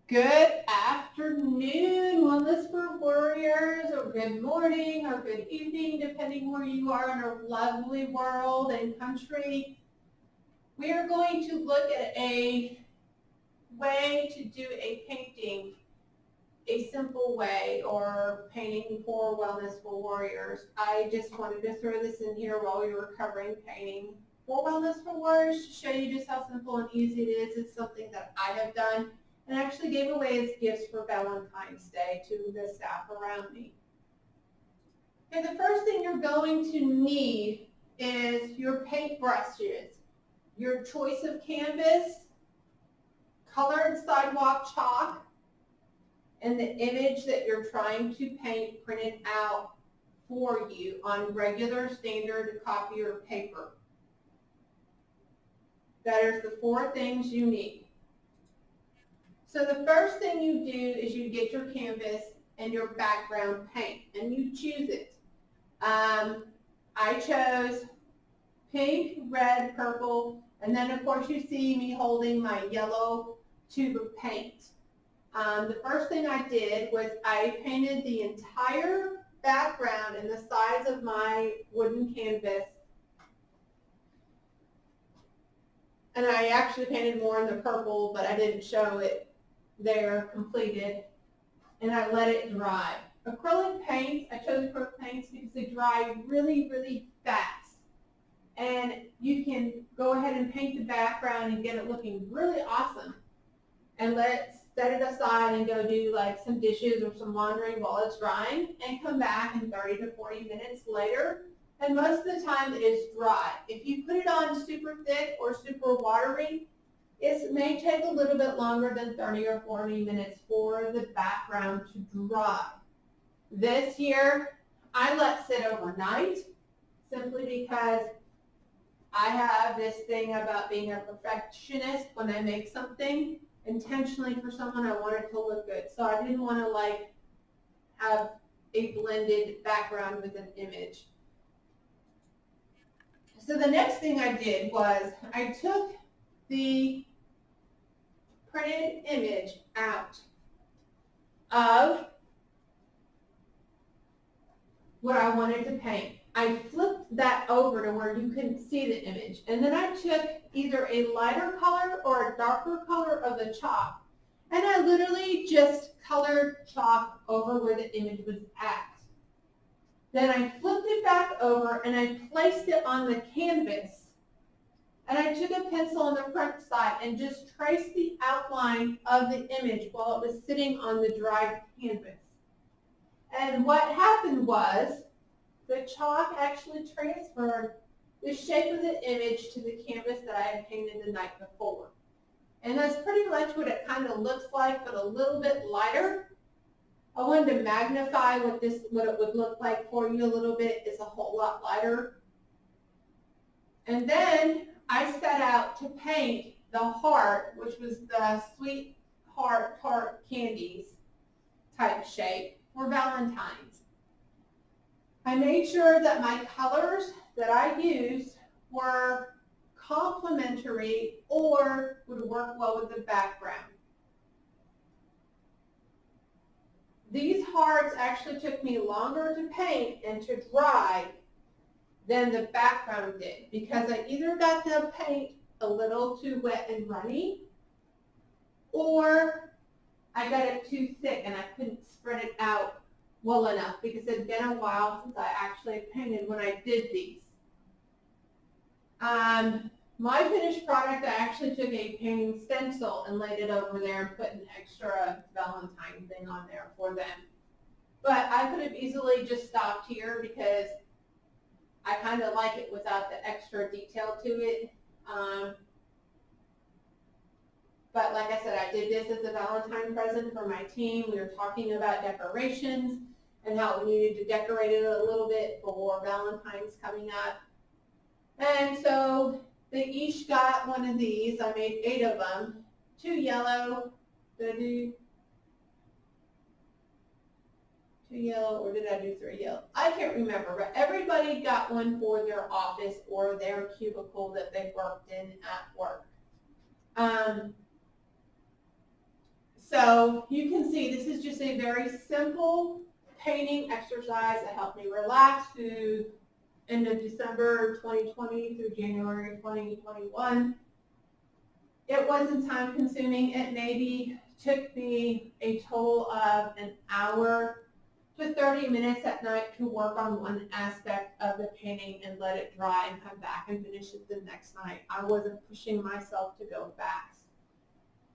Good afternoon, Wellness for Warriors, or good morning, or good evening, depending where you are in our lovely world and country. We are going to look at a way to do a painting, a simple way, or painting for Wellness for Warriors. I just wanted to throw this in here while we were covering painting for Wellness for Warriors to show you just how simple and easy it is. It's something that I have done and actually gave away as gifts for Valentine's Day to the staff around me. Okay, the first thing you're going to need is your paint brushes, your choice of canvas, colored sidewalk chalk, and the image that you're trying to paint printed out for you on regular standard copy or paper. That is the 4 things you need. So the first thing you do is you get your canvas and your background paint, and you choose it. I chose pink, red, purple, and then of course you see me holding my yellow tube of paint. The first thing I did was I painted the entire background in the size of my wooden canvas. And I actually painted more in the purple, but I didn't show it there completed. And I let it dry. Acrylic paints, I chose acrylic paints because they dry really, really fast. And you can go ahead and paint the background and get it looking really awesome. And let's set it aside and go do like some dishes or some laundry while it's drying, and come back in 30 to 40 minutes later. And most of the time it is dry. If you put it on super thick or super watery, it may take a little bit longer than 30 or 40 minutes for the background to dry. This here, I let sit overnight simply because I have this thing about being a perfectionist. When I make something intentionally for someone, I want it to look good. So I didn't want to like have a blended background with an image. So the next thing I did was I took the printed image out of what I wanted to paint. I flipped that over to where you couldn't see the image. And then I took either a lighter color or a darker color of the chalk. And I literally just colored chalk over where the image was at. Then I flipped it back over and I placed it on the canvas. And I took a pencil on the front side and just traced the outline of the image while it was sitting on the dried canvas. And what happened was the chalk actually transferred the shape of the image to the canvas that I had painted the night before. And that's pretty much what it kind of looks like, but a little bit lighter. I wanted to magnify what it would look like for you a little bit. It's a whole lot lighter. And then I set out to paint the heart, which was the sweet heart tart candies type shape for Valentine's. I made sure that my colors that I used were complementary or would work well with the background. These hearts actually took me longer to paint and to dry than the background did, because I either got the paint a little too wet and runny, or I got it too thick and I couldn't spread it out well enough, because it had been a while since I actually painted when I did these. My finished product, I actually took a painting stencil and laid it over there and put an extra Valentine thing on there for them. But I could have easily just stopped here because I kind of like it without the extra detail to it. But like I said, I did this as a Valentine present for my team. We were talking about decorations and how we needed to decorate it a little bit for Valentine's coming up. And so they each got one of these. I made 8 of them. 2 yellow. Did I do 2 yellow, or did I do 3 yellow? I can't remember, but everybody got one for their office or their cubicle that they worked in at work. So you can see this is just a very simple painting exercise that helped me relax through end of December 2020 through January 2021. It wasn't time consuming. It maybe took me a total of an hour to 30 minutes at night to work on one aspect of the painting and let it dry and come back and finish it the next night. I wasn't pushing myself to go fast.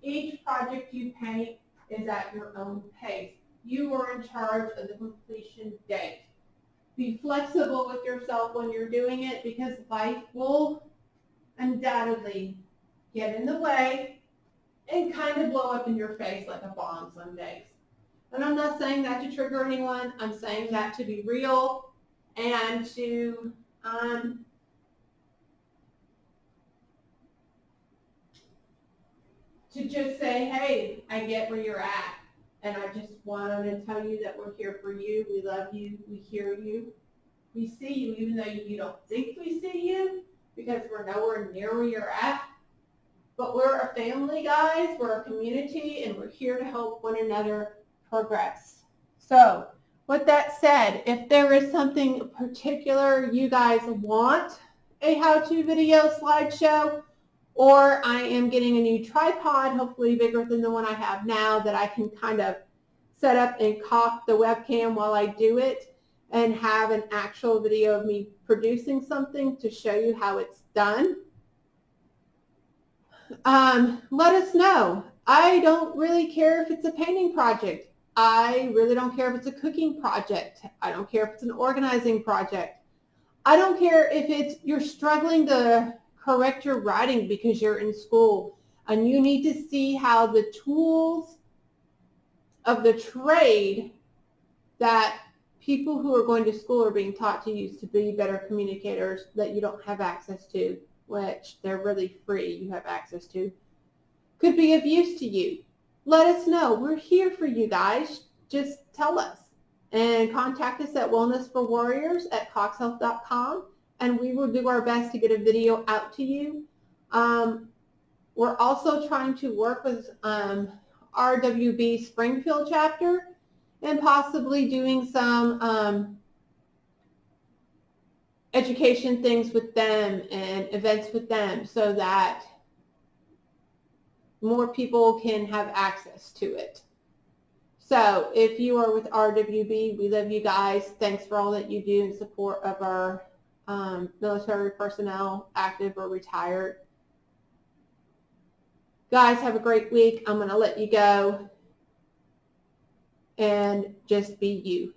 Each project you paint is at your own pace. You are in charge of the completion date. Be flexible with yourself when you're doing it because life will undoubtedly get in the way and kind of blow up in your face like a bomb some days. And I'm not saying that to trigger anyone. I'm saying that to be real and to just say, hey, I get where you're at. And I just wanted to tell you that we're here for you. We love you. We hear you. We see you, even though you don't think we see you, because we're nowhere near where you're at. But we're a family, guys. We're a community, and we're here to help one another progress. So with that said, if there is something particular you guys want a how-to video slideshow, or I am getting a new tripod, hopefully bigger than the one I have now, that I can kind of set up and cock the webcam while I do it and have an actual video of me producing something to show you how it's done, let us know. I don't really care if it's a painting project. I really don't care if it's a cooking project. I don't care if it's an organizing project. I don't care if you're struggling to correct your writing because you're in school and you need to see how the tools of the trade that people who are going to school are being taught to use to be better communicators that you don't have access to, which they're really free, you have access to, could be of use to you. Let us know. We're here for you guys. Just tell us. And contact us at wellnessforwarriors@coxhealth.com, and we will do our best to get a video out to you. We're also trying to work with RWB Springfield chapter and possibly doing some education things with them and events with them so that more people can have access to it. So if you are with RWB, we love you guys. Thanks for all that you do in support of our military personnel, active or retired. Guys, have a great week. I'm going to let you go and just be you.